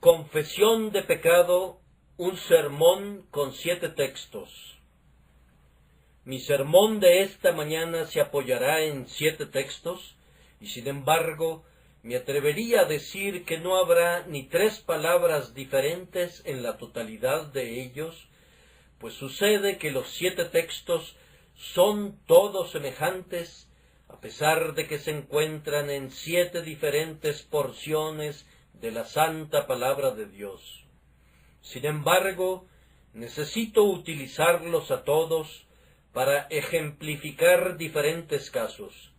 Confesión de pecado, un sermón con 7 textos. Mi sermón de esta mañana se apoyará en 7 textos, y sin embargo, me atrevería a decir que no habrá ni 3 palabras diferentes en la totalidad de ellos, pues sucede que los 7 textos son todos semejantes, a pesar de que se encuentran en 7 diferentes porciones de la santa palabra de Dios. Sin embargo, necesito utilizarlos a todos para ejemplificar diferentes casos.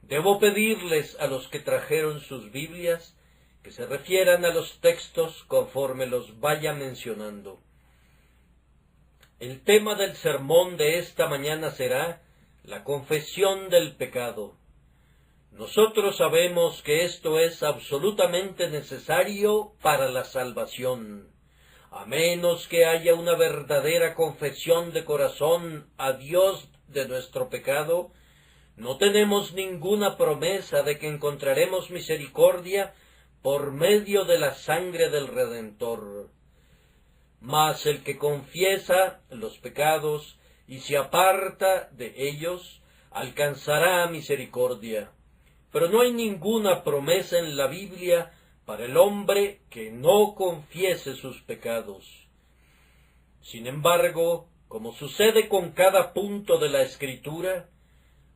Debo pedirles a los que trajeron sus Biblias que se refieran a los textos conforme los vaya mencionando. El tema del sermón de esta mañana será la confesión del pecado. Nosotros sabemos que esto es absolutamente necesario para la salvación. A menos que haya una verdadera confesión de corazón a Dios de nuestro pecado, no tenemos ninguna promesa de que encontraremos misericordia por medio de la sangre del Redentor. Mas el que confiesa los pecados y se aparta de ellos, alcanzará misericordia. Pero no hay ninguna promesa en la Biblia para el hombre que no confiese sus pecados. Sin embargo, como sucede con cada punto de la Escritura,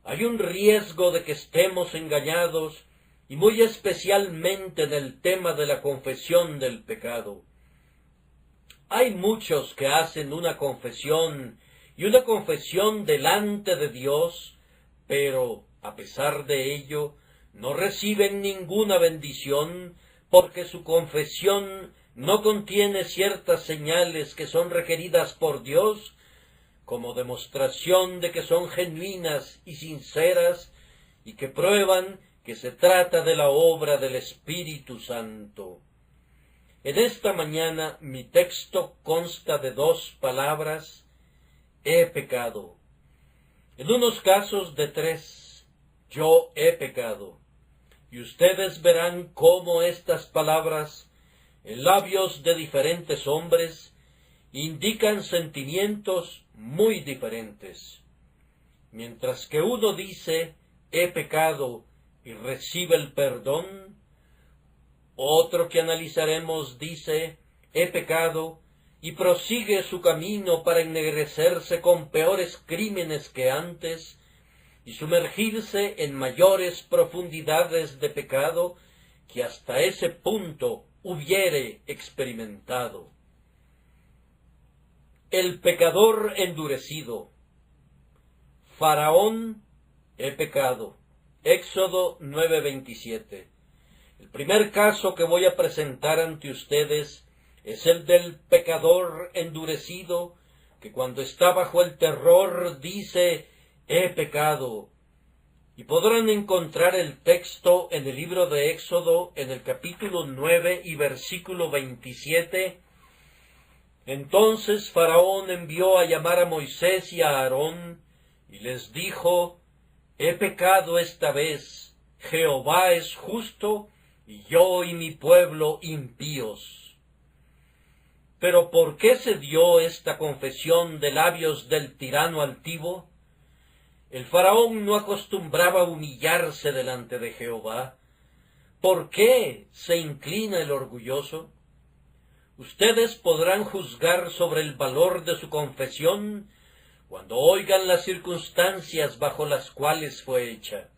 hay un riesgo de que estemos engañados, y muy especialmente en el tema de la confesión del pecado. Hay muchos que hacen una confesión delante de Dios, pero, a pesar de ello, no reciben ninguna bendición porque su confesión no contiene ciertas señales que son requeridas por Dios como demostración de que son genuinas y sinceras y que prueban que se trata de la obra del Espíritu Santo. En esta mañana mi texto consta de 2 palabras: he pecado. En unos casos de 3, yo he pecado. Y ustedes verán cómo estas palabras, en labios de diferentes hombres, indican sentimientos muy diferentes. Mientras que uno dice, he pecado, y recibe el perdón, otro que analizaremos dice, he pecado, y prosigue su camino para ennegrecerse con peores crímenes que antes, y sumergirse en mayores profundidades de pecado que hasta ese punto hubiere experimentado. El pecador endurecido. Faraón, he pecado. Éxodo 9:27. El primer caso que voy a presentar ante ustedes es el del pecador endurecido, que cuando está bajo el terror dice, he pecado. Y podrán encontrar el texto en el libro de Éxodo, en el capítulo 9 y versículo 27. Entonces Faraón envió a llamar a Moisés y a Aarón, y les dijo, he pecado esta vez, Jehová es justo, y yo y mi pueblo impíos. Pero ¿por qué se dio esta confesión de labios del tirano altivo? El faraón no acostumbraba a humillarse delante de Jehová. ¿Por qué se inclina el orgulloso? Ustedes podrán juzgar sobre el valor de su confesión cuando oigan las circunstancias bajo las cuales fue hecha.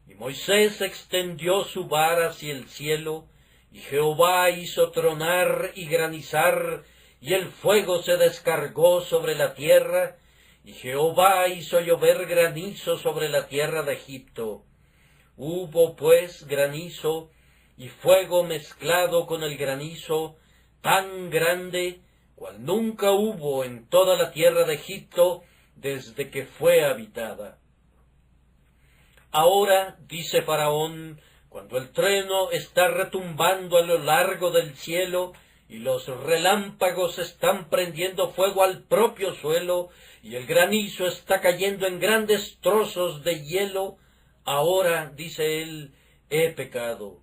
Y Moisés extendió su vara hacia el cielo, y Jehová hizo tronar y granizar, y el fuego se descargó sobre la tierra, y Jehová hizo llover granizo sobre la tierra de Egipto. Hubo pues granizo y fuego mezclado con el granizo, tan grande cual nunca hubo en toda la tierra de Egipto desde que fue habitada. Ahora, dice Faraón, cuando el trueno está retumbando a lo largo del cielo, y los relámpagos están prendiendo fuego al propio suelo, y el granizo está cayendo en grandes trozos de hielo, ahora, dice él, he pecado.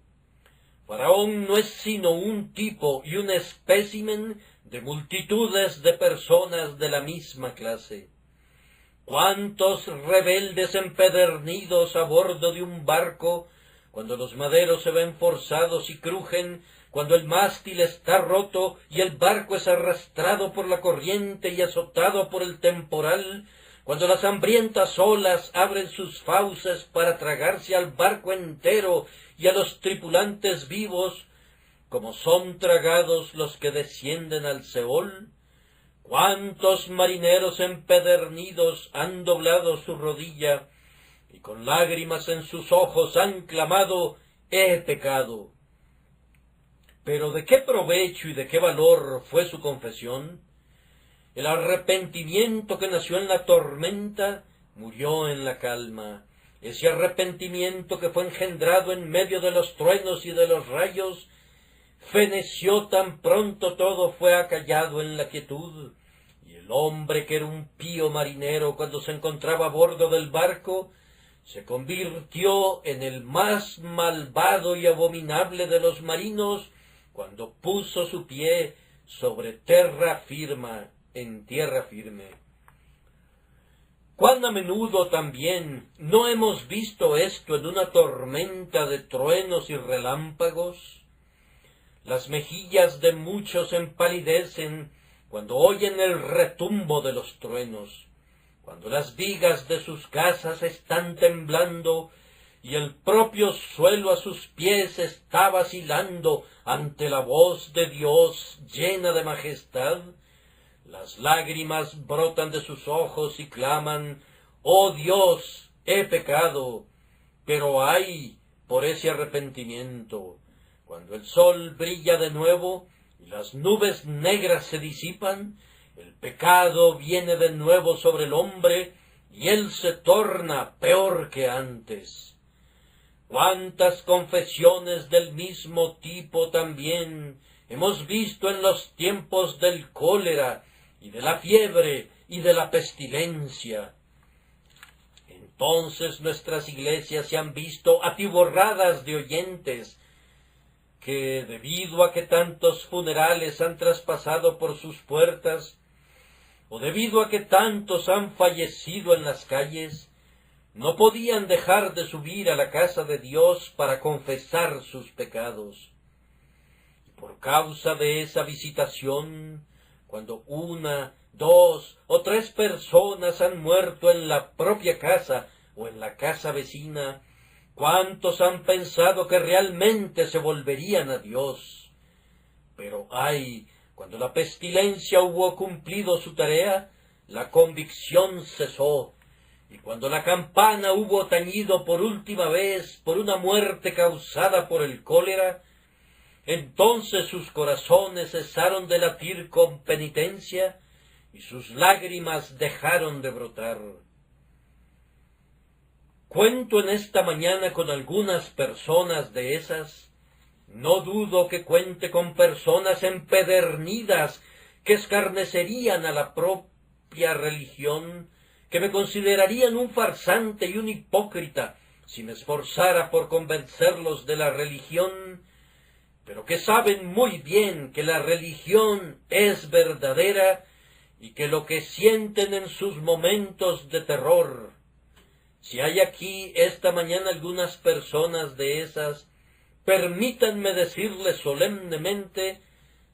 Faraón no es sino un tipo y un espécimen de multitudes de personas de la misma clase. ¿Cuántos rebeldes empedernidos a bordo de un barco, cuando los maderos se ven forzados y crujen, cuando el mástil está roto y el barco es arrastrado por la corriente y azotado por el temporal, cuando las hambrientas olas abren sus fauces para tragarse al barco entero y a los tripulantes vivos, como son tragados los que descienden al Seol? ¿Cuántos marineros empedernidos han doblado su rodilla y con lágrimas en sus ojos han clamado: «He pecado»? Pero ¿de qué provecho y de qué valor fue su confesión? El arrepentimiento que nació en la tormenta murió en la calma. Ese arrepentimiento que fue engendrado en medio de los truenos y de los rayos feneció tan pronto todo fue acallado en la quietud, y el hombre que era un pío marinero cuando se encontraba a bordo del barco se convirtió en el más malvado y abominable de los marinos cuando puso su pie sobre terra firma, en tierra firme. ¿Cuán a menudo también no hemos visto esto en una tormenta de truenos y relámpagos? Las mejillas de muchos empalidecen cuando oyen el retumbo de los truenos, cuando las vigas de sus casas están temblando y el propio suelo a sus pies está vacilando ante la voz de Dios llena de majestad. Las lágrimas brotan de sus ojos y claman: «Oh Dios, he pecado». Pero ay por ese arrepentimiento. Cuando el sol brilla de nuevo y las nubes negras se disipan, el pecado viene de nuevo sobre el hombre y él se torna peor que antes. ¿Cuántas confesiones del mismo tipo también hemos visto en los tiempos del cólera y de la fiebre y de la pestilencia? Entonces nuestras iglesias se han visto atiborradas de oyentes que, debido a que tantos funerales han traspasado por sus puertas, o debido a que tantos han fallecido en las calles, no podían dejar de subir a la casa de Dios para confesar sus pecados. Y por causa de esa visitación, cuando una, dos o tres personas han muerto en la propia casa o en la casa vecina, ¿cuántos han pensado que realmente se volverían a Dios? Pero ay, cuando la pestilencia hubo cumplido su tarea, la convicción cesó, y cuando la campana hubo tañido por última vez por una muerte causada por el cólera, entonces sus corazones cesaron de latir con penitencia y sus lágrimas dejaron de brotar. Cuento en esta mañana con algunas personas de esas. No dudo que cuente con personas empedernidas que escarnecerían a la propia religión, que me considerarían un farsante y un hipócrita si me esforzara por convencerlos de la religión, pero que saben muy bien que la religión es verdadera y que lo que sienten en sus momentos de terror. Si hay aquí esta mañana algunas personas de esas, permítanme decirles solemnemente: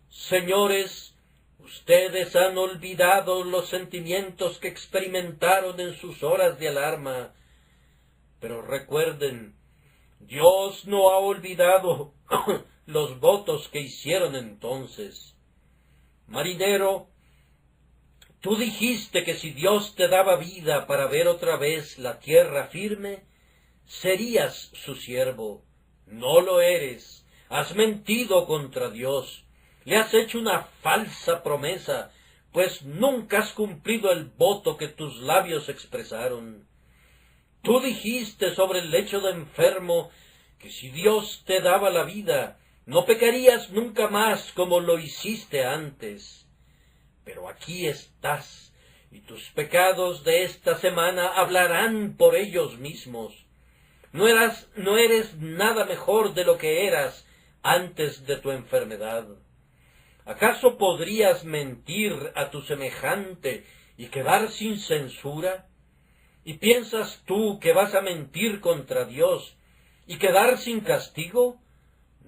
señores, ustedes han olvidado los sentimientos que experimentaron en sus horas de alarma, pero recuerden, Dios no ha olvidado los votos que hicieron entonces. Marinero, tú dijiste que si Dios te daba vida para ver otra vez la tierra firme, serías su siervo. No lo eres. Has mentido contra Dios. Le has hecho una falsa promesa, pues nunca has cumplido el voto que tus labios expresaron. Tú dijiste sobre el lecho de enfermo que si Dios te daba la vida, no pecarías nunca más como lo hiciste antes. Pero aquí estás, y tus pecados de esta semana hablarán por ellos mismos. No eres nada mejor de lo que eras antes de tu enfermedad? ¿Acaso podrías mentir a tu semejante y quedar sin censura? ¿Y piensas tú que vas a mentir contra Dios y quedar sin castigo?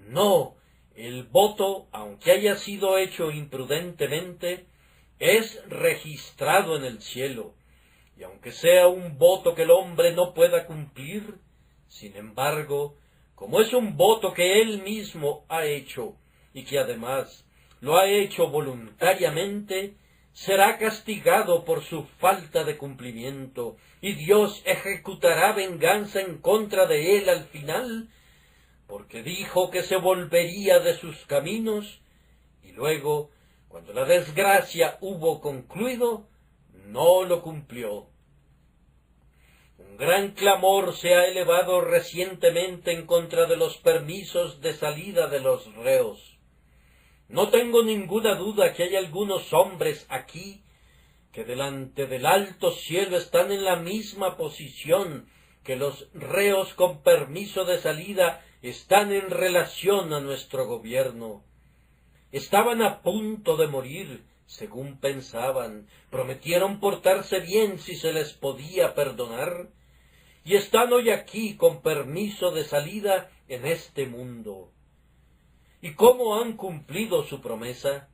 No, el voto, aunque haya sido hecho imprudentemente, es registrado en el cielo, y aunque sea un voto que el hombre no pueda cumplir, sin embargo, como es un voto que él mismo ha hecho, y que además lo ha hecho voluntariamente, será castigado por su falta de cumplimiento, y Dios ejecutará venganza en contra de él al final, porque dijo que se volvería de sus caminos, y luego, cuando la desgracia hubo concluido, no lo cumplió. Un gran clamor se ha elevado recientemente en contra de los permisos de salida de los reos. No tengo ninguna duda que hay algunos hombres aquí que delante del alto cielo están en la misma posición que los reos con permiso de salida están en relación a nuestro gobierno. Estaban a punto de morir, según pensaban, prometieron portarse bien si se les podía perdonar, y están hoy aquí con permiso de salida en este mundo. ¿Y cómo han cumplido su promesa?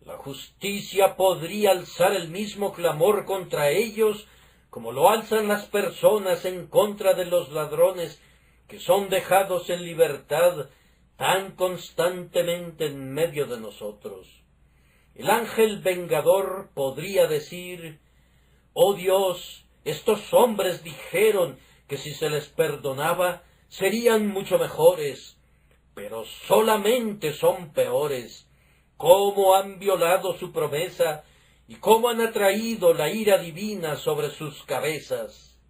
La justicia podría alzar el mismo clamor contra ellos como lo alzan las personas en contra de los ladrones que son dejados en libertad tan constantemente en medio de nosotros. El ángel vengador podría decir: «Oh Dios, estos hombres dijeron que si se les perdonaba serían mucho mejores, pero solamente son peores. ¿Cómo han violado su promesa y cómo han atraído la ira divina sobre sus cabezas?»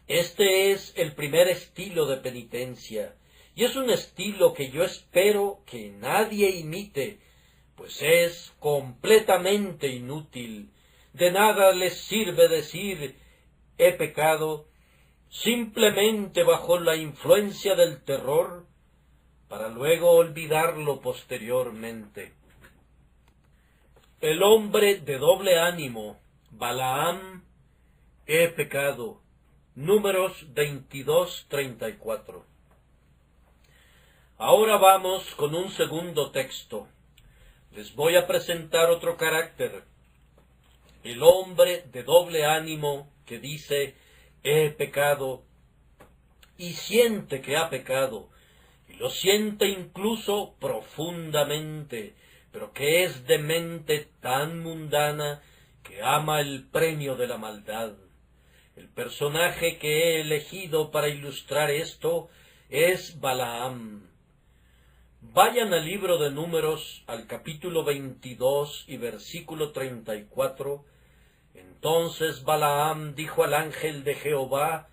Este es el primer estilo de penitencia, y es un estilo que yo espero que nadie imite, pues es completamente inútil. De nada les sirve decir «he pecado» simplemente bajo la influencia del terror, para luego olvidarlo posteriormente. El hombre de doble ánimo, Balaam, he pecado. Números 22:34. Ahora vamos con un segundo texto. Les voy a presentar otro carácter. El hombre de doble ánimo que dice «he pecado» y siente que ha pecado, y lo siente incluso profundamente, pero que es de mente tan mundana que ama el premio de la maldad. El personaje que he elegido para ilustrar esto es Balaam. Vayan al libro de Números, al capítulo 22 y versículo 34. Entonces Balaam dijo al ángel de Jehová: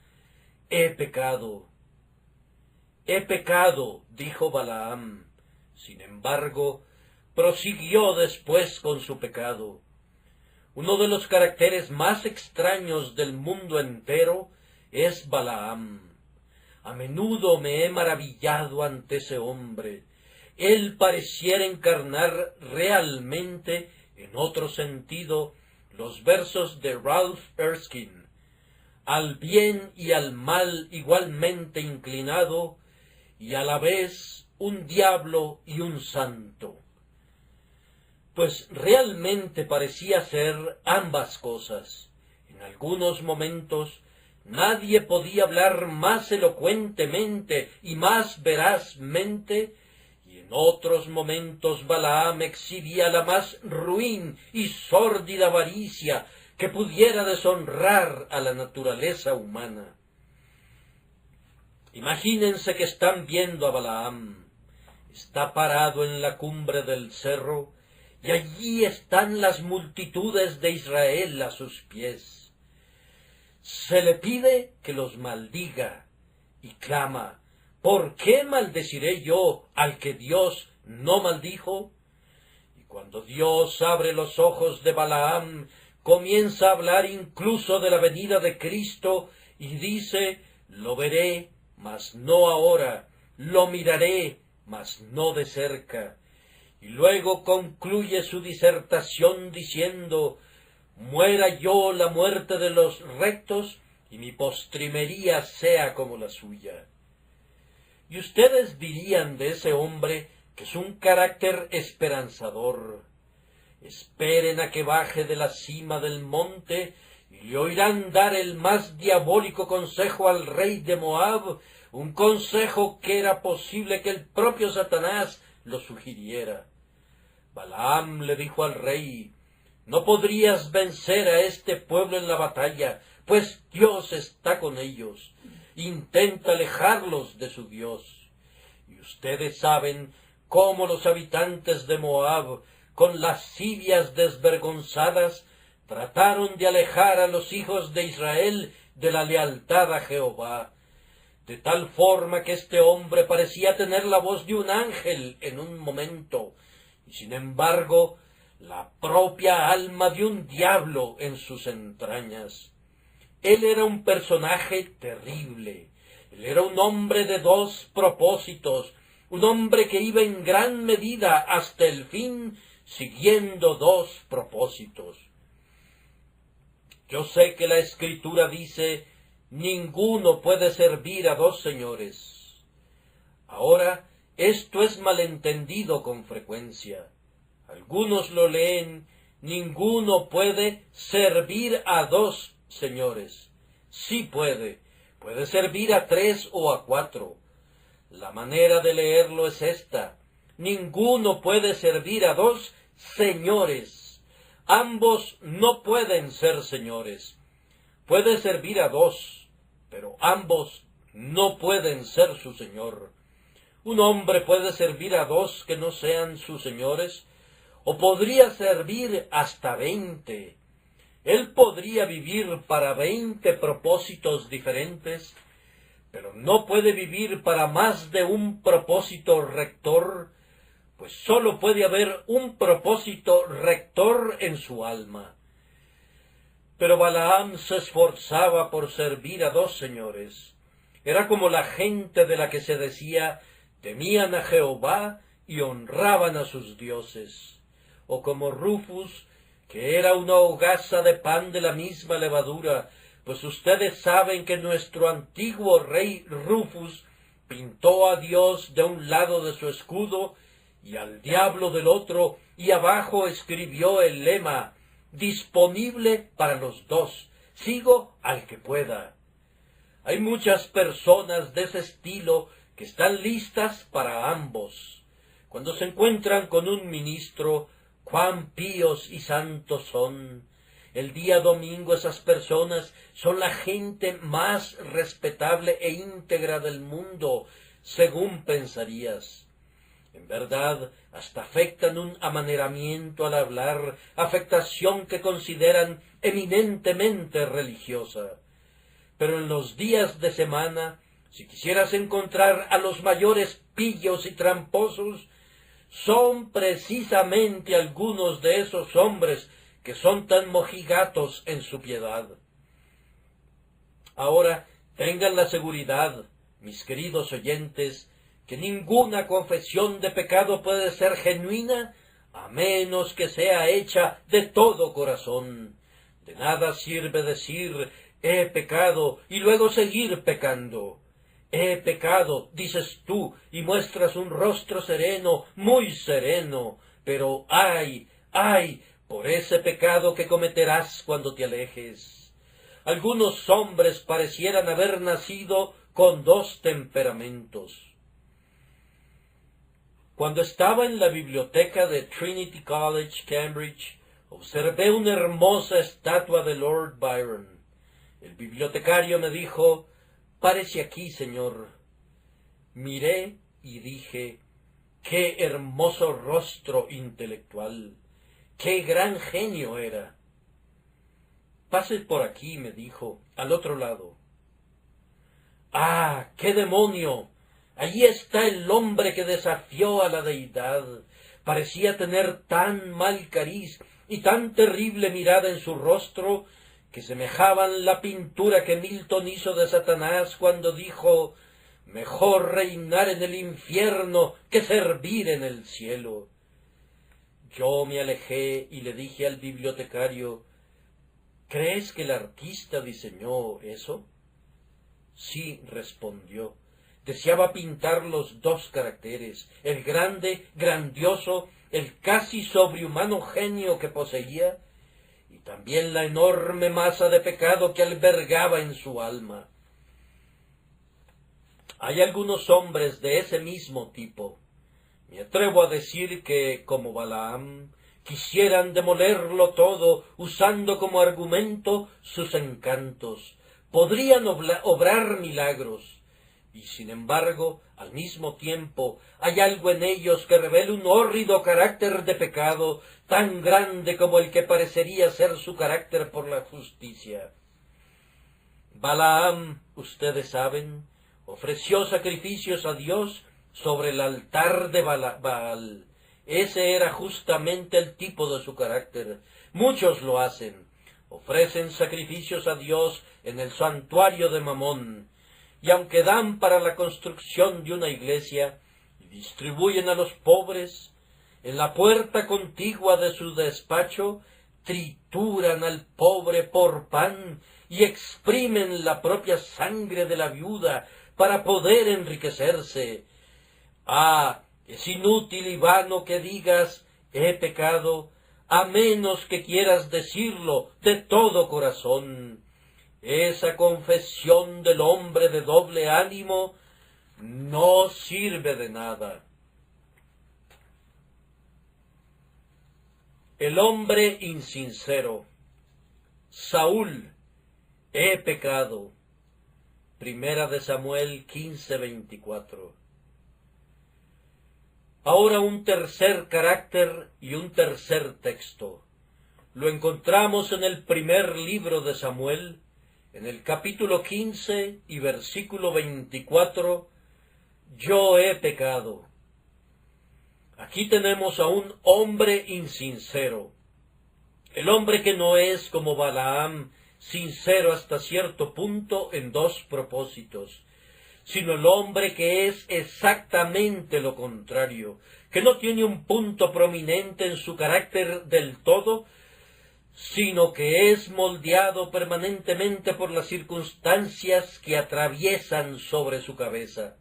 «He pecado». «He pecado», dijo Balaam. Sin embargo, prosiguió después con su pecado. Uno de los caracteres más extraños del mundo entero es Balaam. A menudo me he maravillado ante ese hombre. Él pareciera encarnar realmente, en otro sentido, los versos de Ralph Erskine: «Al bien y al mal igualmente inclinado, y a la vez un diablo y un santo». Pues realmente parecía ser ambas cosas. En algunos momentos nadie podía hablar más elocuentemente y más verazmente, y en otros momentos Balaam exhibía la más ruin y sórdida avaricia que pudiera deshonrar a la naturaleza humana. Imagínense que están viendo a Balaam. Está parado en la cumbre del cerro, y allí están las multitudes de Israel a sus pies. Se le pide que los maldiga, y clama: «¿Por qué maldeciré yo al que Dios no maldijo?». Y cuando Dios abre los ojos de Balaam, comienza a hablar incluso de la venida de Cristo, y dice: «Lo veré, mas no ahora, lo miraré, mas no de cerca. Y luego concluye su disertación diciendo, muera yo la muerte de los rectos, y mi postrimería sea como la suya. Y ustedes dirían de ese hombre que es un carácter esperanzador. Esperen a que baje de la cima del monte, y le oirán dar el más diabólico consejo al rey de Moab, un consejo que era posible que el propio Satanás lo sugiriera. Balaam le dijo al rey, no podrías vencer a este pueblo en la batalla, pues Dios está con ellos. Intenta alejarlos de su Dios. Y ustedes saben cómo los habitantes de Moab, con lascivias desvergonzadas, trataron de alejar a los hijos de Israel de la lealtad a Jehová, de tal forma que este hombre parecía tener la voz de un ángel en un momento, y sin embargo la propia alma de un diablo en sus entrañas. Él era un personaje terrible, él era un hombre de dos propósitos, un hombre que iba en gran medida hasta el fin siguiendo dos propósitos. Yo sé que la Escritura dice, ninguno puede servir a dos señores. Ahora, esto es malentendido con frecuencia. Algunos lo leen, ninguno puede servir a dos señores. Sí puede servir a tres o a cuatro. La manera de leerlo es esta, ninguno puede servir a dos señores. Ambos no pueden ser señores. Puede servir a dos, pero ambos no pueden ser su señor. Un hombre puede servir a dos que no sean sus señores, o podría servir hasta 20. Él podría vivir para 20 propósitos diferentes, pero no puede vivir para más de un propósito rector, pues sólo puede haber un propósito rector en su alma. Pero Balaam se esforzaba por servir a dos señores. Era como la gente de la que se decía, temían a Jehová y honraban a sus dioses. O como Rufus, que era una hogaza de pan de la misma levadura, pues ustedes saben que nuestro antiguo rey Rufus pintó a Dios de un lado de su escudo y al diablo del otro, y abajo escribió el lema, disponible para los dos, sigo al que pueda. Hay muchas personas de ese estilo que están listas para ambos. Cuando se encuentran con un ministro, cuán píos y santos son. El día domingo esas personas son la gente más respetable e íntegra del mundo, según pensarías. En verdad, hasta afectan un amaneramiento al hablar, afectación que consideran eminentemente religiosa. Pero en los días de semana, si quisieras encontrar a los mayores pillos y tramposos, son precisamente algunos de esos hombres que son tan mojigatos en su piedad. Ahora, tengan la seguridad, mis queridos oyentes, que ninguna confesión de pecado puede ser genuina a menos que sea hecha de todo corazón. De nada sirve decir, he pecado, y luego seguir pecando. He pecado, dices tú, y muestras un rostro sereno, muy sereno, pero ¡ay, ay!, por ese pecado que cometerás cuando te alejes. Algunos hombres parecieran haber nacido con dos temperamentos. Cuando estaba en la biblioteca de Trinity College, Cambridge, observé una hermosa estatua de Lord Byron. El bibliotecario me dijo, «Párese aquí, señor». Miré y dije, «Qué hermoso rostro intelectual, qué gran genio era». «Pase por aquí», me dijo, «al otro lado». «¡Ah, qué demonio! Allí está el hombre que desafió a la deidad. Parecía tener tan mal cariz y tan terrible mirada en su rostro que semejaban la pintura que Milton hizo de Satanás cuando dijo, Mejor reinar en el infierno que servir en el cielo. Yo me alejé y le dije al bibliotecario, ¿crees que el artista diseñó eso? Sí, respondió. Deseaba pintar los dos caracteres, el grande, grandioso, el casi sobrehumano genio que poseía, y también la enorme masa de pecado que albergaba en su alma. Hay algunos hombres de ese mismo tipo. Me atrevo a decir que, como Balaam, quisieran demolerlo todo usando como argumento sus encantos. Podrían obrar milagros. Y sin embargo, al mismo tiempo, hay algo en ellos que revela un hórrido carácter de pecado, tan grande como el que parecería ser su carácter por la justicia. Balaam, ustedes saben, ofreció sacrificios a Dios sobre el altar de Baal. Ese era justamente el tipo de su carácter. Muchos lo hacen. Ofrecen sacrificios a Dios en el santuario de Mamón, y aunque dan para la construcción de una iglesia y distribuyen a los pobres, en la puerta contigua de su despacho trituran al pobre por pan y exprimen la propia sangre de la viuda para poder enriquecerse. Ah, es inútil y vano que digas, he pecado, a menos que quieras decirlo de todo corazón. Esa confesión del hombre de doble ánimo no sirve de nada. El hombre insincero. Saúl, he pecado. Primera de Samuel 15:24. Ahora un tercer carácter y un tercer texto. Lo encontramos en el primer libro de Samuel, en el capítulo 15 y versículo 24, yo he pecado. Aquí tenemos a un hombre insincero, el hombre que no es como Balaam, sincero hasta cierto punto en dos propósitos, sino el hombre que es exactamente lo contrario, que no tiene un punto prominente en su carácter del todo, sino que es moldeado permanentemente por las circunstancias que atraviesan sobre su cabeza.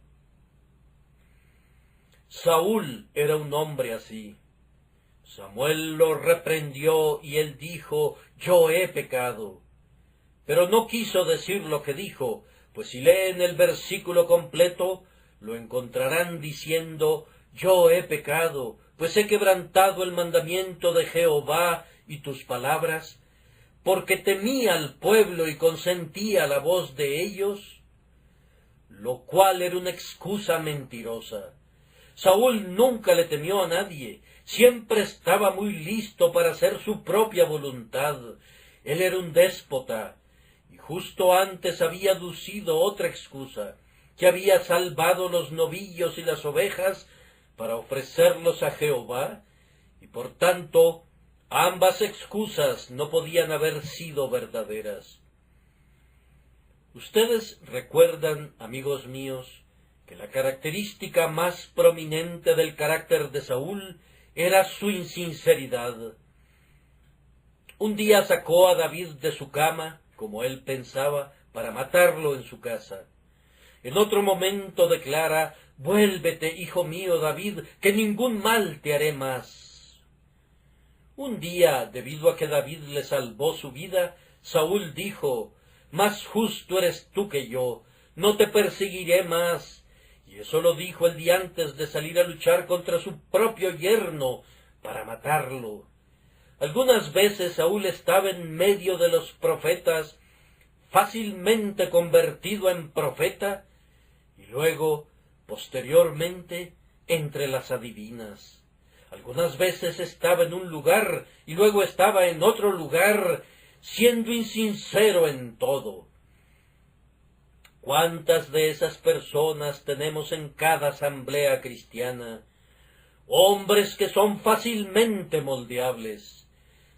Saúl era un hombre así. Samuel lo reprendió y él dijo, yo he pecado. Pero no quiso decir lo que dijo, pues si leen el versículo completo, lo encontrarán diciendo, yo he pecado, pues he quebrantado el mandamiento de Jehová y tus palabras, porque temía al pueblo y consentía la voz de ellos, lo cual era una excusa mentirosa. Saúl nunca le temió a nadie, siempre estaba muy listo para hacer su propia voluntad. Él era un déspota, y justo antes había aducido otra excusa, que había salvado los novillos y las ovejas para ofrecerlos a Jehová, y por tanto ambas excusas no podían haber sido verdaderas. Ustedes recuerdan, amigos míos, que la característica más prominente del carácter de Saúl era su insinceridad. Un día sacó a David de su cama, como él pensaba, para matarlo en su casa. En otro momento declara, vuélvete, hijo mío David, que ningún mal te haré más. Un día, debido a que David le salvó su vida, Saúl dijo, más justo eres tú que yo, no te perseguiré más. Y eso lo dijo el día antes de salir a luchar contra su propio yerno para matarlo. Algunas veces Saúl estaba en medio de los profetas, fácilmente convertido en profeta, y luego, posteriormente, entre las adivinas. Algunas veces estaba en un lugar y luego estaba en otro lugar, siendo insincero en todo. ¿Cuántas de esas personas tenemos en cada asamblea cristiana? Hombres que son fácilmente moldeables.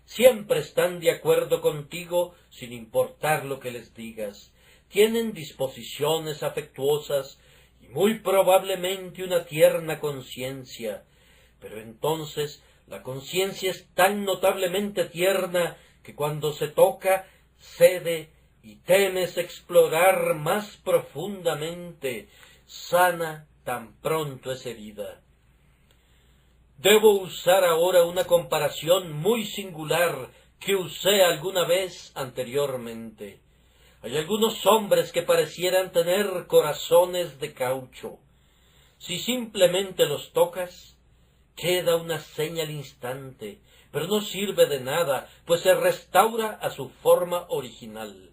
Siempre están de acuerdo contigo sin importar lo que les digas. Tienen disposiciones afectuosas y y muy probablemente una tierna conciencia, pero entonces la conciencia es tan notablemente tierna que cuando se toca cede y temes explorar más profundamente, sana tan pronto es herida. Debo usar ahora una comparación muy singular que usé alguna vez anteriormente. Hay algunos hombres que parecieran tener corazones de caucho. Si simplemente los tocas, queda una seña al instante, pero no sirve de nada, pues se restaura a su forma original.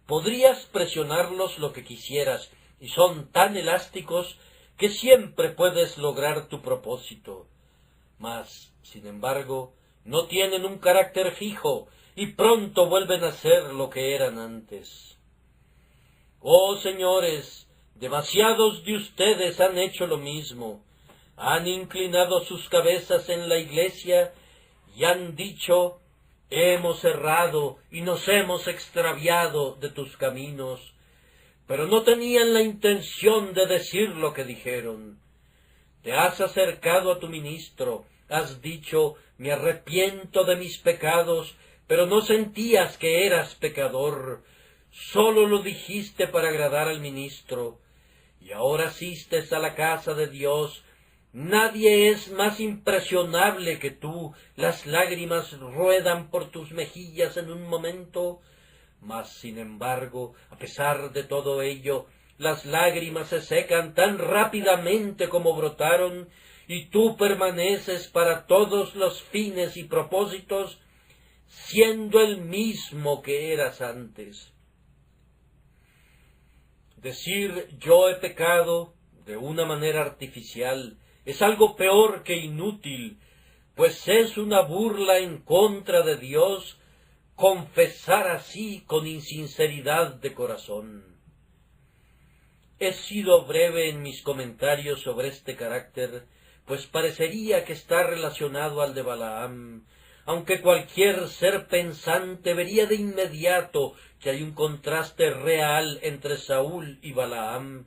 Podrías presionarlos lo que quisieras, y son tan elásticos que siempre puedes lograr tu propósito. Mas, sin embargo, no tienen un carácter fijo, y pronto vuelven a ser lo que eran antes. Oh señores, demasiados de ustedes han hecho lo mismo. Han inclinado sus cabezas en la iglesia y han dicho: hemos errado y nos hemos extraviado de tus caminos, pero no tenían la intención de decir lo que dijeron. Te has acercado a tu ministro, has dicho: me arrepiento de mis pecados, pero no sentías que eras pecador, sólo lo dijiste para agradar al ministro, y ahora asistes a la casa de Dios. Nadie es más impresionable que tú, las lágrimas ruedan por tus mejillas en un momento, mas sin embargo, a pesar de todo ello, las lágrimas se secan tan rápidamente como brotaron, y tú permaneces para todos los fines y propósitos, siendo el mismo que eras antes. Decir yo he pecado de una manera artificial es algo peor que inútil, pues es una burla en contra de Dios confesar así con insinceridad de corazón. He sido breve en mis comentarios sobre este carácter, pues parecería que está relacionado al de Balaam, aunque cualquier ser pensante vería de inmediato que hay un contraste real entre Saúl y Balaam,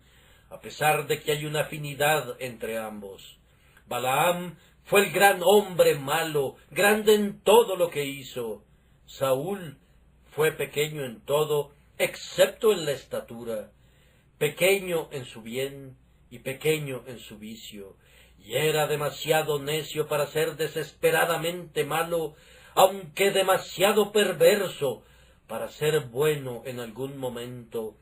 a pesar de que hay una afinidad entre ambos. Balaam fue el gran hombre malo, grande en todo lo que hizo. Saúl fue pequeño en todo, excepto en la estatura, pequeño en su bien y pequeño en su vicio, y era demasiado necio para ser desesperadamente malo, aunque demasiado perverso para ser bueno en algún momento.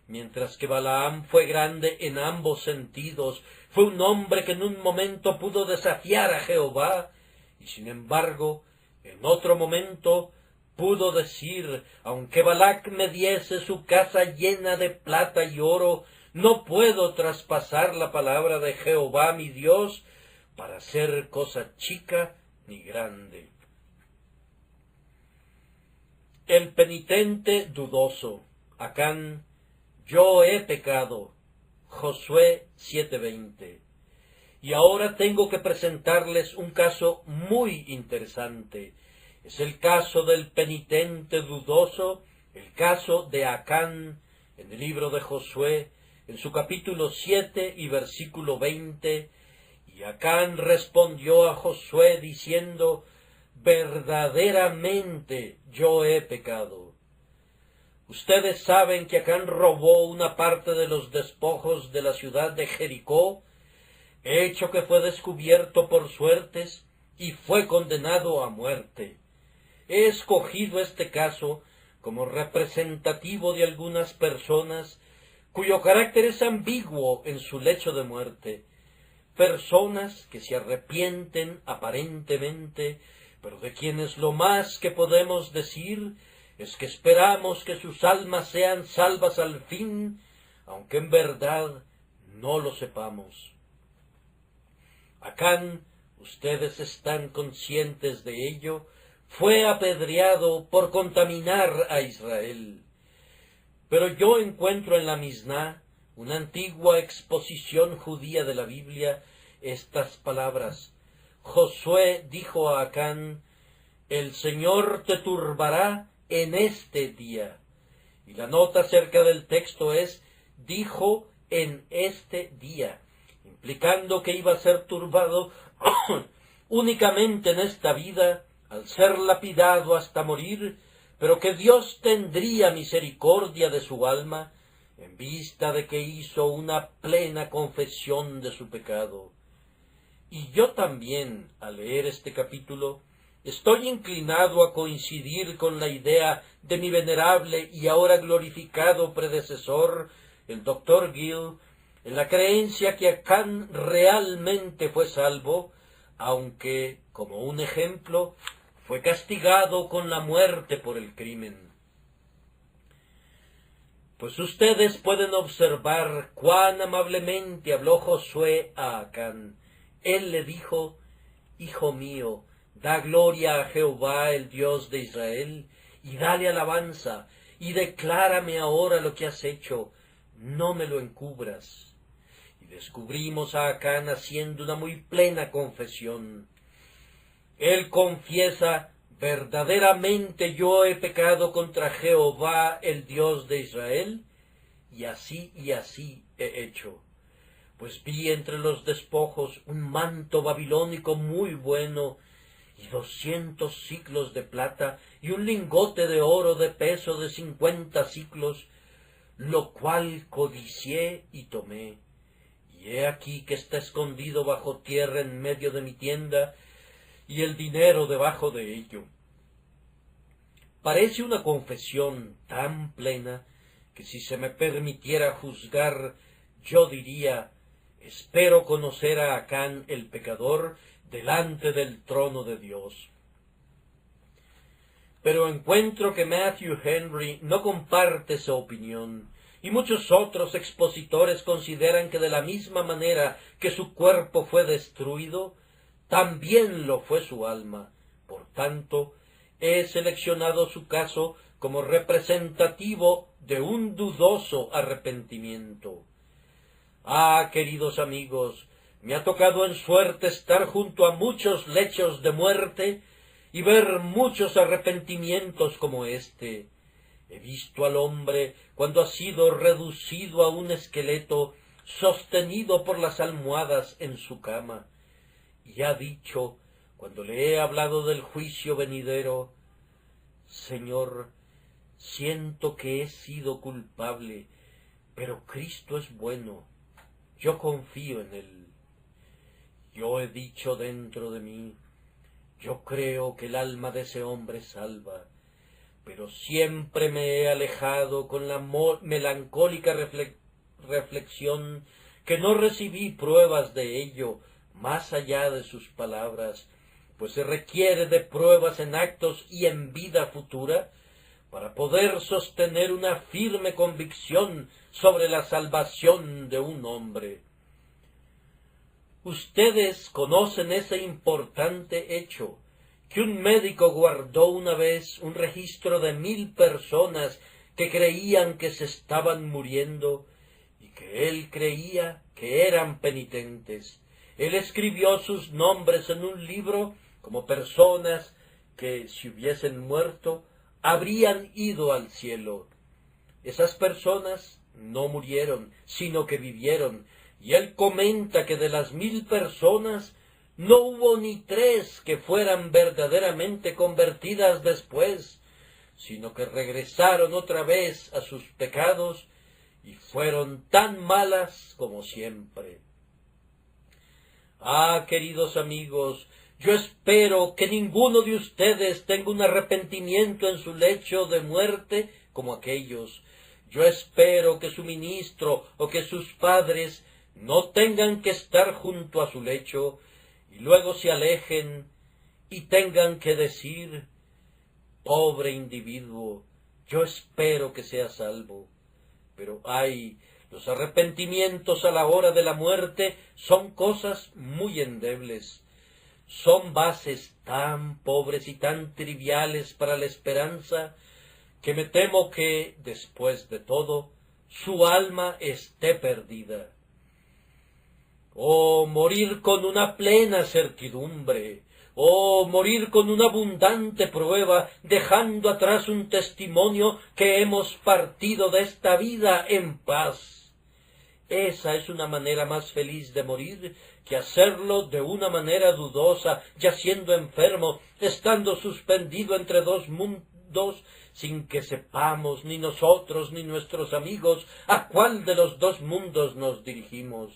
Mientras que Balaam fue grande en ambos sentidos, fue un hombre que en un momento pudo desafiar a Jehová, y sin embargo, en otro momento pudo decir: aunque Balac me diese su casa llena de plata y oro, no puedo traspasar la palabra de Jehová mi Dios para hacer cosa chica ni grande. El penitente dudoso. Acán: yo he pecado. Josué 7:20. Y ahora tengo que presentarles un caso muy interesante. Es el caso del penitente dudoso, el caso de Acán, en el libro de Josué, en su capítulo 7 y versículo 20. Y Acán respondió a Josué diciendo: verdaderamente yo he pecado. Ustedes saben que Acán robó una parte de los despojos de la ciudad de Jericó, hecho que fue descubierto por suertes y fue condenado a muerte. He escogido este caso como representativo de algunas personas cuyo carácter es ambiguo en su lecho de muerte, personas que se arrepienten aparentemente, pero de quienes lo más que podemos decir es que esperamos que sus almas sean salvas al fin, aunque en verdad no lo sepamos. Acán, ustedes están conscientes de ello, fue apedreado por contaminar a Israel. Pero yo encuentro en la Misná, una antigua exposición judía de la Biblia, estas palabras: Josué dijo a Acán: el Señor te turbará en este día. Y la nota acerca del texto es: dijo en este día, implicando que iba a ser turbado únicamente en esta vida, al ser lapidado hasta morir, pero que Dios tendría misericordia de su alma, en vista de que hizo una plena confesión de su pecado. Y yo también, al leer este capítulo, estoy inclinado a coincidir con la idea de mi venerable y ahora glorificado predecesor, el Dr. Gill, en la creencia que Acán realmente fue salvo, aunque, como un ejemplo, fue castigado con la muerte por el crimen. Pues ustedes pueden observar cuán amablemente habló Josué a Acán. Él le dijo: Hijo mío, da gloria a Jehová, el Dios de Israel, y dale alabanza, y declárame ahora lo que has hecho, no me lo encubras. Y descubrimos a Acán haciendo una muy plena confesión. Él confiesa: verdaderamente yo he pecado contra Jehová, el Dios de Israel, y así he hecho. Pues vi entre los despojos un manto babilónico muy bueno, y 200 siclos de plata, y un lingote de oro de peso de 50 siclos, lo cual codicié y tomé. Y he aquí que está escondido bajo tierra en medio de mi tienda, y el dinero debajo de ello. Parece una confesión tan plena que si se me permitiera juzgar, yo diría: espero conocer a Acán el pecador delante del trono de Dios. Pero encuentro que Matthew Henry no comparte esa opinión, y muchos otros expositores consideran que de la misma manera que su cuerpo fue destruido, también lo fue su alma. Por tanto, he seleccionado su caso como representativo de un dudoso arrepentimiento. Ah, queridos amigos, me ha tocado en suerte estar junto a muchos lechos de muerte y ver muchos arrepentimientos como este. He visto al hombre cuando ha sido reducido a un esqueleto, sostenido por las almohadas en su cama, y ha dicho, cuando le he hablado del juicio venidero: Señor, siento que he sido culpable, pero Cristo es bueno, yo confío en Él. Yo he dicho dentro de mí: yo creo que el alma de ese hombre es salva, pero siempre me he alejado con la melancólica reflexión que no recibí pruebas de ello más allá de sus palabras, pues se requiere de pruebas en actos y en vida futura para poder sostener una firme convicción sobre la salvación de un hombre. Ustedes conocen ese importante hecho, que un médico guardó una vez un registro de 1000 personas que creían que se estaban muriendo y que él creía que eran penitentes. Él escribió sus nombres en un libro como personas que, si hubiesen muerto, habrían ido al cielo. Esas personas no murieron, sino que vivieron, y él comenta que de las 1000 personas no hubo ni 3 que fueran verdaderamente convertidas después, sino que regresaron otra vez a sus pecados y fueron tan malas como siempre. Ah, queridos amigos, yo espero que ninguno de ustedes tenga un arrepentimiento en su lecho de muerte como aquellos. Yo espero que su ministro o que sus padres no tengan que estar junto a su lecho y luego se alejen y tengan que decir: pobre individuo, yo espero que sea salvo. Pero ay, los arrepentimientos a la hora de la muerte son cosas muy endebles. Son bases tan pobres y tan triviales para la esperanza que me temo que, después de todo, su alma esté perdida. Oh, morir con una plena certidumbre, oh, morir con una abundante prueba, dejando atrás un testimonio que hemos partido de esta vida en paz. Esa es una manera más feliz de morir que hacerlo de una manera dudosa, ya siendo enfermo, estando suspendido entre dos mundos, sin que sepamos ni nosotros ni nuestros amigos a cuál de los dos mundos nos dirigimos.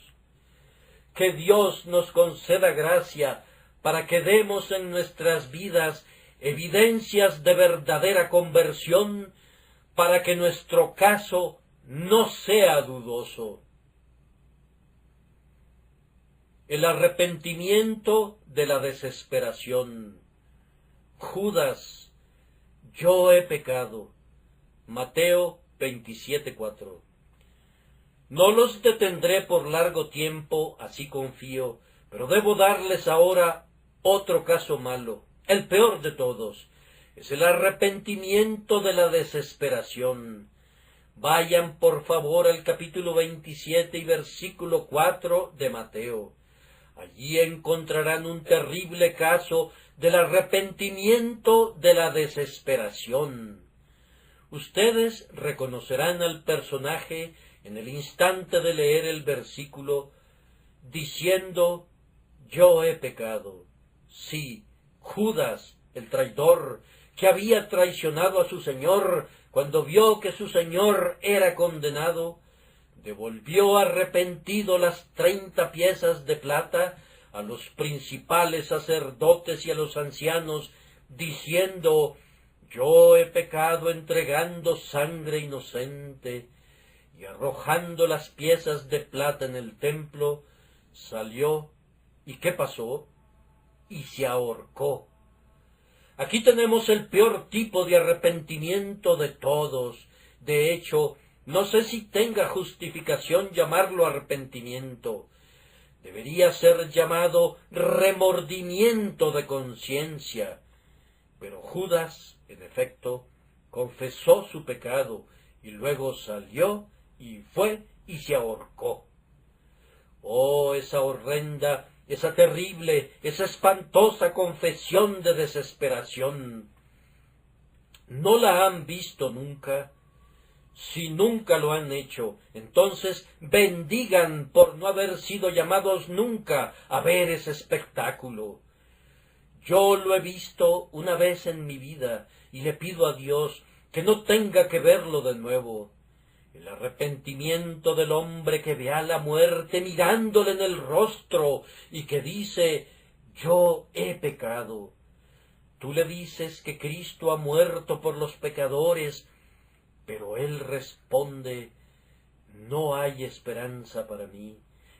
Que Dios nos conceda gracia para que demos en nuestras vidas evidencias de verdadera conversión, para que nuestro caso no sea dudoso. El arrepentimiento de la desesperación. Judas, yo he pecado. Mateo 27:4. No los detendré por largo tiempo, así confío, pero debo darles ahora otro caso malo, el peor de todos. Es el arrepentimiento de la desesperación. Vayan por favor al capítulo 27 y versículo 4 de Mateo. Allí encontrarán un terrible caso del arrepentimiento de la desesperación. Ustedes reconocerán al personaje en el instante de leer el versículo, diciendo, yo he pecado. Sí, Judas, el traidor, que había traicionado a su Señor cuando vio que su Señor era condenado, devolvió arrepentido las 30 piezas de plata a los principales sacerdotes y a los ancianos, diciendo, yo he pecado entregando sangre inocente, y arrojando las piezas de plata en el templo, salió, ¿y qué pasó? Y se ahorcó. Aquí tenemos el peor tipo de arrepentimiento de todos. De hecho, no sé si tenga justificación llamarlo arrepentimiento. Debería ser llamado remordimiento de conciencia. Pero Judas, en efecto, confesó su pecado y luego salió y fue y se ahorcó. Oh, esa horrenda, esa terrible, esa espantosa confesión de desesperación. ¿No la han visto nunca? Si nunca lo han hecho, entonces bendigan por no haber sido llamados nunca a ver ese espectáculo. Yo lo he visto una vez en mi vida y le pido a Dios que no tenga que verlo de nuevo. El arrepentimiento del hombre que ve a la muerte mirándole en el rostro y que dice, yo he pecado. Tú le dices que Cristo ha muerto por los pecadores, pero él responde, no hay esperanza para mí.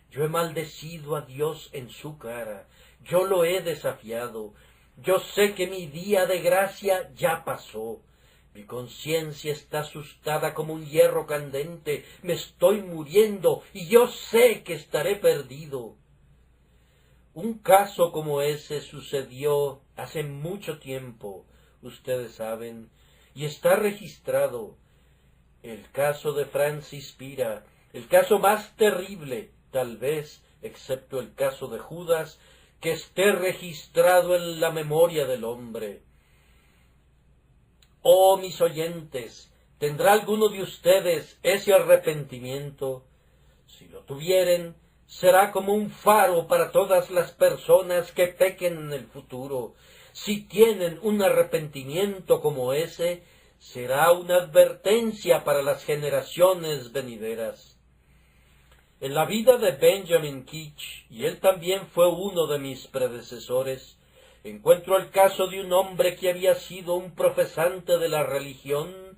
Yo he maldecido a Dios en su cara, yo lo he desafiado, yo sé que mi día de gracia ya pasó. Mi conciencia está asustada como un hierro candente, me estoy muriendo y yo sé que estaré perdido. Un caso como ese sucedió hace mucho tiempo, ustedes saben, y está registrado. El caso de Francis Pira, el caso más terrible, tal vez, excepto el caso de Judas, que esté registrado en la memoria del hombre. Oh, mis oyentes, ¿tendrá alguno de ustedes ese arrepentimiento? Si lo tuvieren, será como un faro para todas las personas que pequen en el futuro. Si tienen un arrepentimiento como ese, será una advertencia para las generaciones venideras. En la vida de Benjamin Keach, y él también fue uno de mis predecesores, encuentro el caso de un hombre que había sido un profesante de la religión,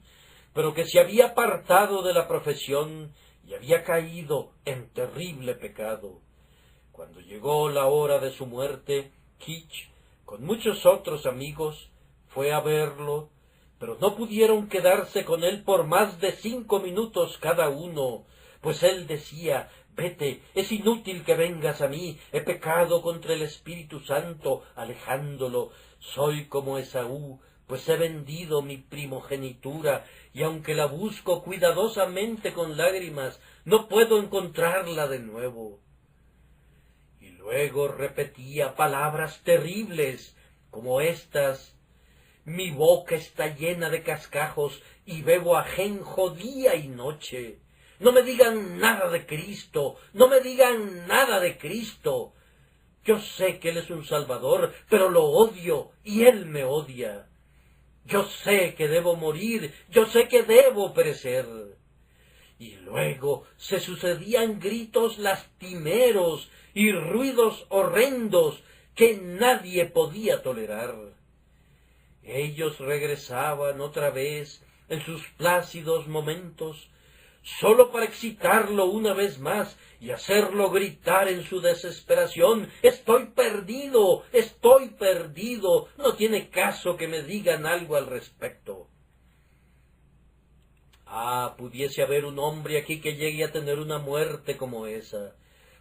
pero que se había apartado de la profesión y había caído en terrible pecado. Cuando llegó la hora de su muerte, Keach, con muchos otros amigos, fue a verlo, pero no pudieron quedarse con él por más de 5 minutos cada uno, pues él decía, vete, es inútil que vengas a mí, he pecado contra el Espíritu Santo, alejándolo, soy como Esaú, pues he vendido mi primogenitura, y aunque la busco cuidadosamente con lágrimas, no puedo encontrarla de nuevo. Y luego repetía palabras terribles, como estas, mi boca está llena de cascajos, y bebo ajenjo día y noche. No me digan nada de Cristo, no me digan nada de Cristo. Yo sé que Él es un Salvador, pero lo odio y Él me odia. Yo sé que debo morir, yo sé que debo perecer. Y luego se sucedían gritos lastimeros y ruidos horrendos que nadie podía tolerar. Ellos regresaban otra vez en sus plácidos momentos, sólo para excitarlo una vez más y hacerlo gritar en su desesperación: «Estoy perdido, estoy perdido, no tiene caso que me digan algo al respecto». Pudiese haber un hombre aquí que llegue a tener una muerte como esa.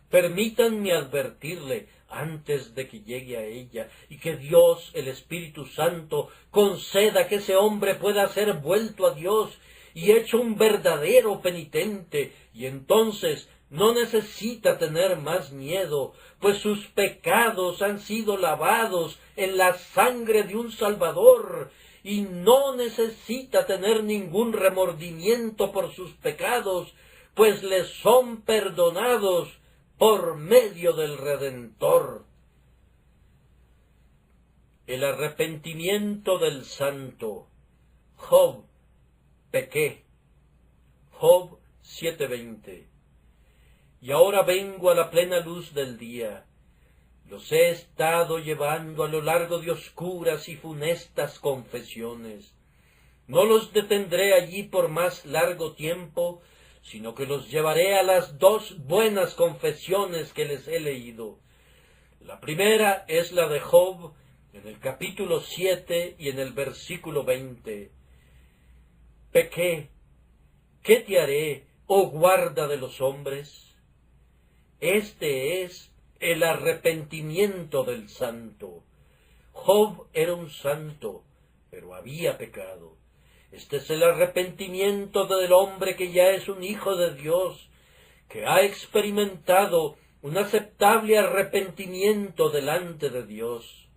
Permítanme advertirle antes de que llegue a ella, y que Dios, el Espíritu Santo, conceda que ese hombre pueda ser vuelto a Dios y hecho un verdadero penitente, y entonces no necesita tener más miedo, pues sus pecados han sido lavados en la sangre de un Salvador, y no necesita tener ningún remordimiento por sus pecados, pues les son perdonados por medio del Redentor. El arrepentimiento del santo. Job: pequé. Job 7:20. Y ahora vengo a la plena luz del día. Los he estado llevando a lo largo de oscuras y funestas confesiones. No los detendré allí por más largo tiempo, sino que los llevaré a las dos buenas confesiones que les he leído. La primera es la de Job, en el capítulo 7 y en el versículo 20. Pequé, ¿qué te haré, oh guarda de los hombres? Este es el arrepentimiento del santo. Job era un santo, pero había pecado. Este es el arrepentimiento del hombre que ya es un hijo de Dios, que ha experimentado un aceptable arrepentimiento delante de Dios.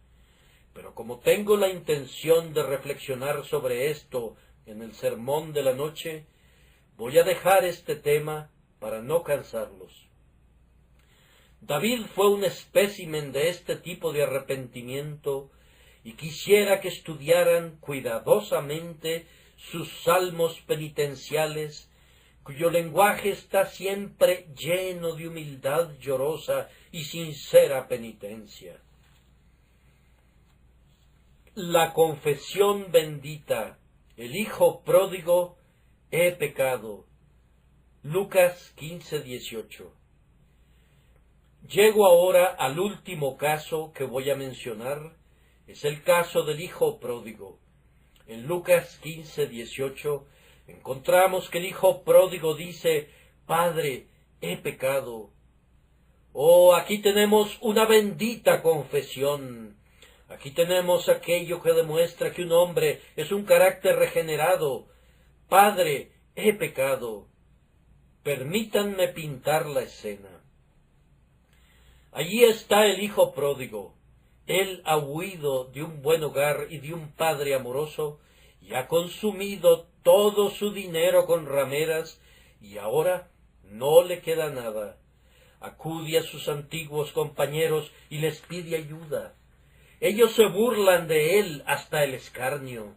Pero como tengo la intención de reflexionar sobre esto en el sermón de la noche, voy a dejar este tema para no cansarlos. David fue un espécimen de este tipo de arrepentimiento, y quisiera que estudiaran cuidadosamente sus salmos penitenciales, cuyo lenguaje está siempre lleno de humildad llorosa y sincera penitencia. La confesión bendita: el hijo pródigo: he pecado. Lucas 15:18. Llego ahora al último caso que voy a mencionar. Es el caso del hijo pródigo. En Lucas 15:18 encontramos que el hijo pródigo dice: «Padre, he pecado». Aquí tenemos una bendita confesión. Aquí tenemos aquello que demuestra que un hombre es un carácter regenerado. «Padre, he pecado». Permítanme pintar la escena. Allí está el hijo pródigo. Él ha huido de un buen hogar y de un padre amoroso, y ha consumido todo su dinero con rameras, y ahora no le queda nada. Acude a sus antiguos compañeros y les pide ayuda. Ellos se burlan de él hasta el escarnio.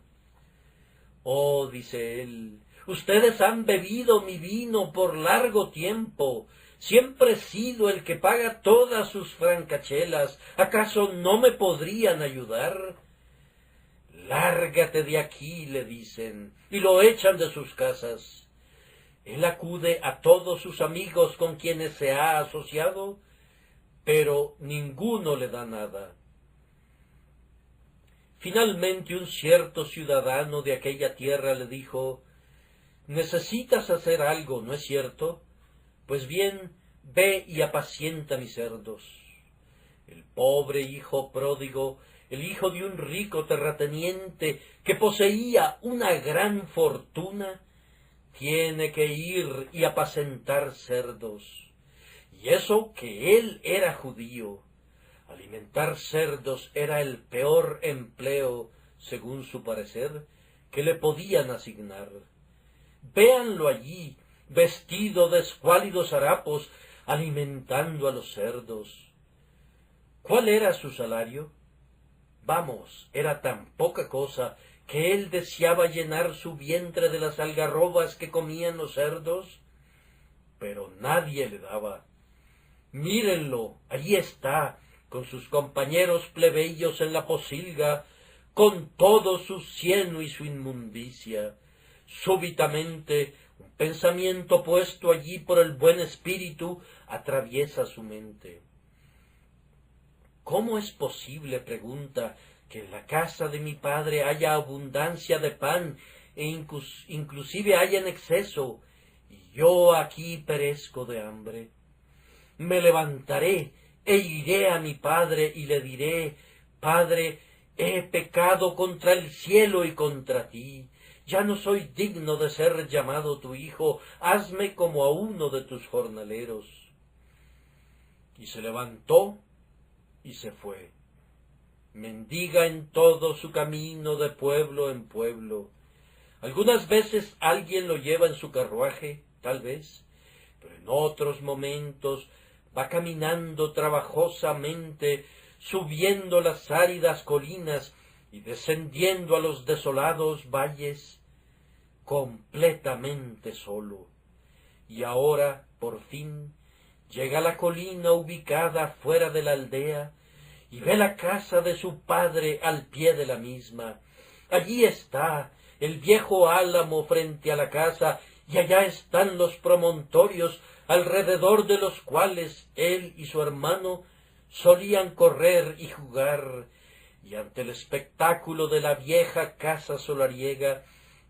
Dice él, ustedes han bebido mi vino por largo tiempo. Siempre he sido el que paga todas sus francachelas. ¿Acaso no me podrían ayudar? Lárgate de aquí, le dicen, y lo echan de sus casas. Él acude a todos sus amigos con quienes se ha asociado, pero ninguno le da nada. Finalmente un cierto ciudadano de aquella tierra le dijo: «Necesitas hacer algo, ¿no es cierto? Pues bien, ve y apacienta mis cerdos». El pobre hijo pródigo, el hijo de un rico terrateniente que poseía una gran fortuna, tiene que ir y apacentar cerdos. Y eso que él era judío. Alimentar cerdos era el peor empleo, según su parecer, que le podían asignar. Véanlo allí, vestido de escuálidos harapos, alimentando a los cerdos. ¿Cuál era su salario? Vamos, era tan poca cosa que él deseaba llenar su vientre de las algarrobas que comían los cerdos, pero nadie le daba. Mírenlo, allí está, con sus compañeros plebeyos en la posilga, con todo su cieno y su inmundicia. Súbitamente, un pensamiento puesto allí por el buen espíritu atraviesa su mente. ¿Cómo es posible, pregunta, que en la casa de mi padre haya abundancia de pan e inclusive haya en exceso, y yo aquí perezco de hambre? Me levantaré e iré a mi padre y le diré: Padre, he pecado contra el cielo y contra ti. Ya no soy digno de ser llamado tu hijo. Hazme como a uno de tus jornaleros. Y se levantó y se fue. Mendiga en todo su camino de pueblo en pueblo. Algunas veces alguien lo lleva en su carruaje, tal vez, pero en otros momentos va caminando trabajosamente, subiendo las áridas colinas y descendiendo a los desolados valles, completamente solo. Y ahora, por fin, llega a la colina ubicada fuera de la aldea y ve la casa de su padre al pie de la misma. Allí está el viejo álamo frente a la casa, y allá están los promontorios alrededor de los cuales él y su hermano solían correr y jugar, y ante el espectáculo de la vieja casa solariega,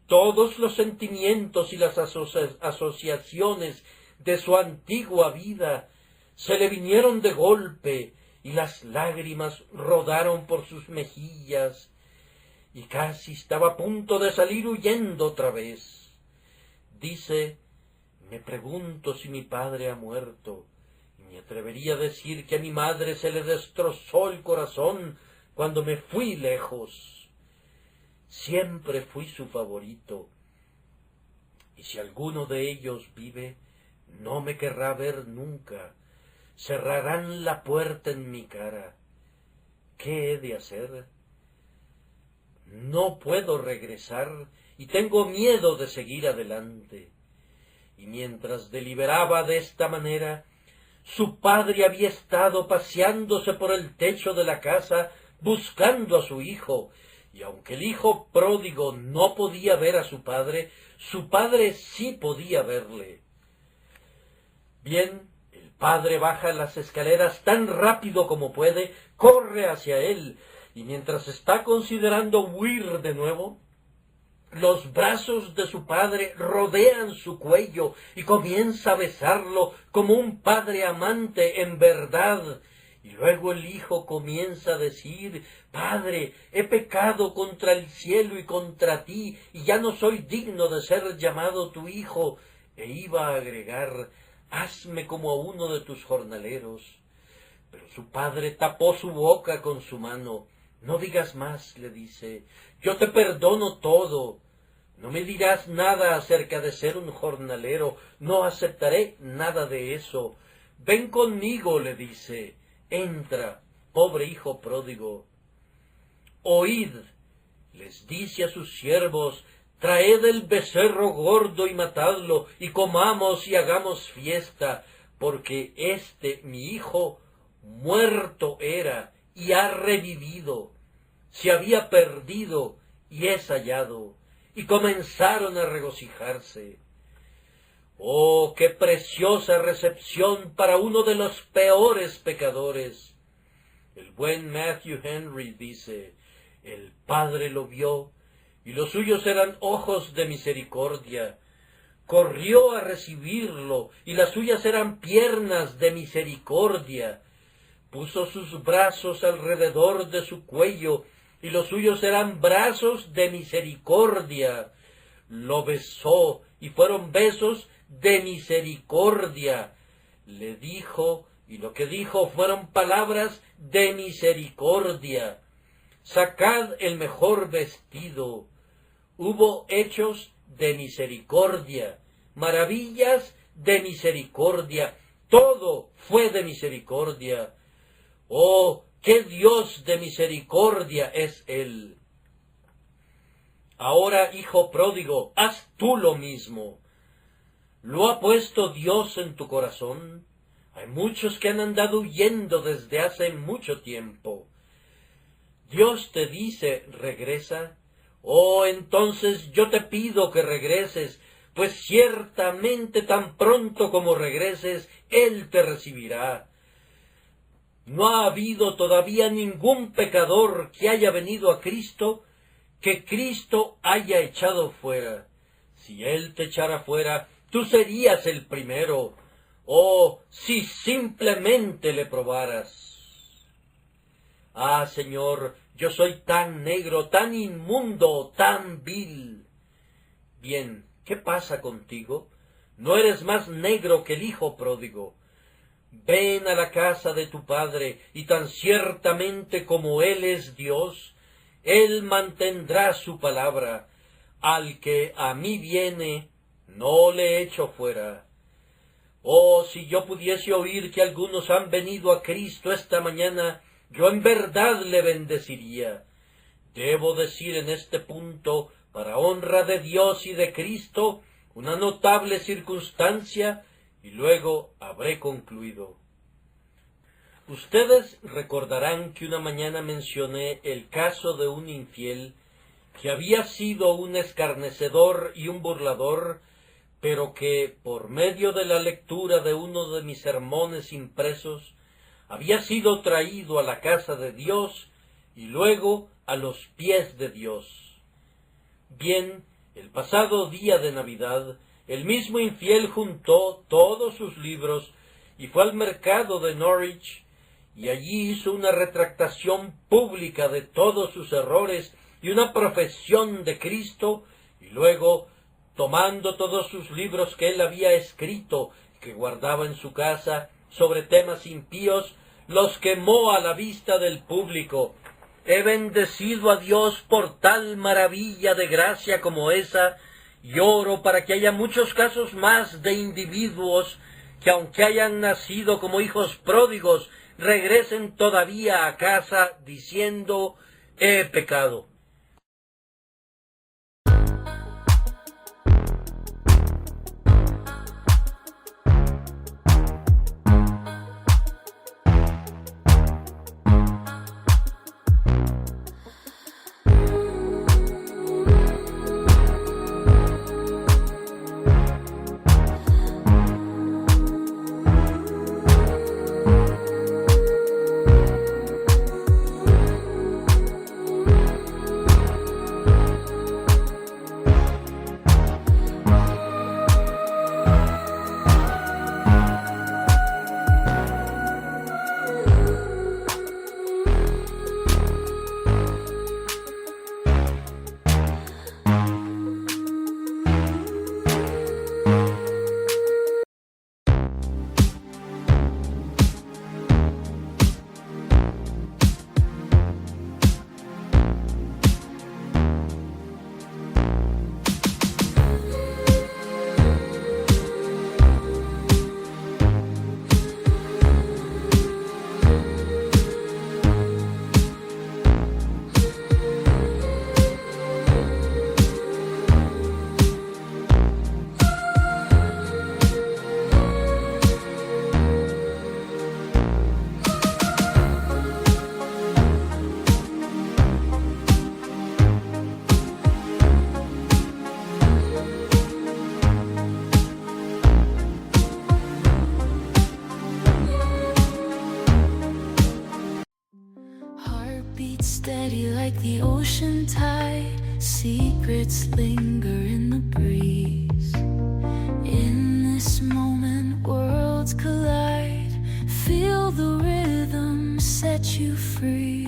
todos los sentimientos y las asociaciones de su antigua vida se le vinieron de golpe, y las lágrimas rodaron por sus mejillas, y casi estaba a punto de salir huyendo otra vez. Dice: me pregunto si mi padre ha muerto, y me atrevería a decir que a mi madre se le destrozó el corazón cuando me fui lejos. Siempre fui su favorito, y si alguno de ellos vive, no me querrá ver nunca. Cerrarán la puerta en mi cara. ¿Qué he de hacer? No puedo regresar y tengo miedo de seguir adelante. Y mientras deliberaba de esta manera, su padre había estado paseándose por el techo de la casa buscando a su hijo, y aunque el hijo pródigo no podía ver a su padre sí podía verle. Bien, el padre baja las escaleras tan rápido como puede, corre hacia él, y mientras está considerando huir de nuevo, los brazos de su padre rodean su cuello y comienza a besarlo como un padre amante en verdad. Y luego el hijo comienza a decir: Padre, he pecado contra el cielo y contra ti, y ya no soy digno de ser llamado tu hijo. E iba a agregar: Hazme como a uno de tus jornaleros. Pero su padre tapó su boca con su mano. No digas más, le dice, yo te perdono todo. No me dirás nada acerca de ser un jornalero, no aceptaré nada de eso. Ven conmigo, le dice, entra, pobre hijo pródigo. Oíd, les dice a sus siervos, traed el becerro gordo y matadlo, y comamos y hagamos fiesta, porque mi hijo, muerto era, y ha revivido, se había perdido, y es hallado. Y comenzaron a regocijarse. ¡Oh, qué preciosa recepción para uno de los peores pecadores! El buen Matthew Henry dice, el Padre lo vio, y los suyos eran ojos de misericordia. Corrió a recibirlo, y las suyas eran piernas de misericordia. Puso sus brazos alrededor de su cuello, y los suyos eran brazos de misericordia. Lo besó, y fueron besos de misericordia. Le dijo, y lo que dijo fueron palabras de misericordia. Sacad el mejor vestido. Hubo hechos de misericordia, maravillas de misericordia. Todo fue de misericordia. ¡Oh, qué Dios de misericordia es Él! Ahora, hijo pródigo, haz tú lo mismo. ¿Lo ha puesto Dios en tu corazón? Hay muchos que han andado huyendo desde hace mucho tiempo. Dios te dice, regresa. Oh, entonces yo te pido que regreses, pues ciertamente tan pronto como regreses, Él te recibirá. No ha habido todavía ningún pecador que haya venido a Cristo, que Cristo haya echado fuera. Si Él te echara fuera, tú serías el primero. Oh, si simplemente le probaras. Ah, Señor, yo soy tan negro, tan inmundo, tan vil. Bien, ¿qué pasa contigo? No eres más negro que el hijo pródigo. Ven a la casa de tu Padre, y tan ciertamente como Él es Dios, Él mantendrá su palabra. Al que a mí viene, no le echo fuera. Oh, si yo pudiese oír que algunos han venido a Cristo esta mañana, yo en verdad le bendeciría. Debo decir en este punto, para honra de Dios y de Cristo, una notable circunstancia, y luego habré concluido. Ustedes recordarán que una mañana mencioné el caso de un infiel que había sido un escarnecedor y un burlador, pero que, por medio de la lectura de uno de mis sermones impresos, había sido traído a la casa de Dios y luego a los pies de Dios. Bien, el pasado día de Navidad, el mismo infiel juntó todos sus libros y fue al mercado de Norwich, y allí hizo una retractación pública de todos sus errores y una profesión de Cristo, y luego, tomando todos sus libros que él había escrito, que guardaba en su casa, sobre temas impíos, los quemó a la vista del público. He bendecido a Dios por tal maravilla de gracia como esa, y oro para que haya muchos casos más de individuos que, aunque hayan nacido como hijos pródigos, regresen todavía a casa diciendo, he pecado. Steady like the ocean tide, secrets linger in the breeze. In this moment, worlds collide. Feel the rhythm set you free.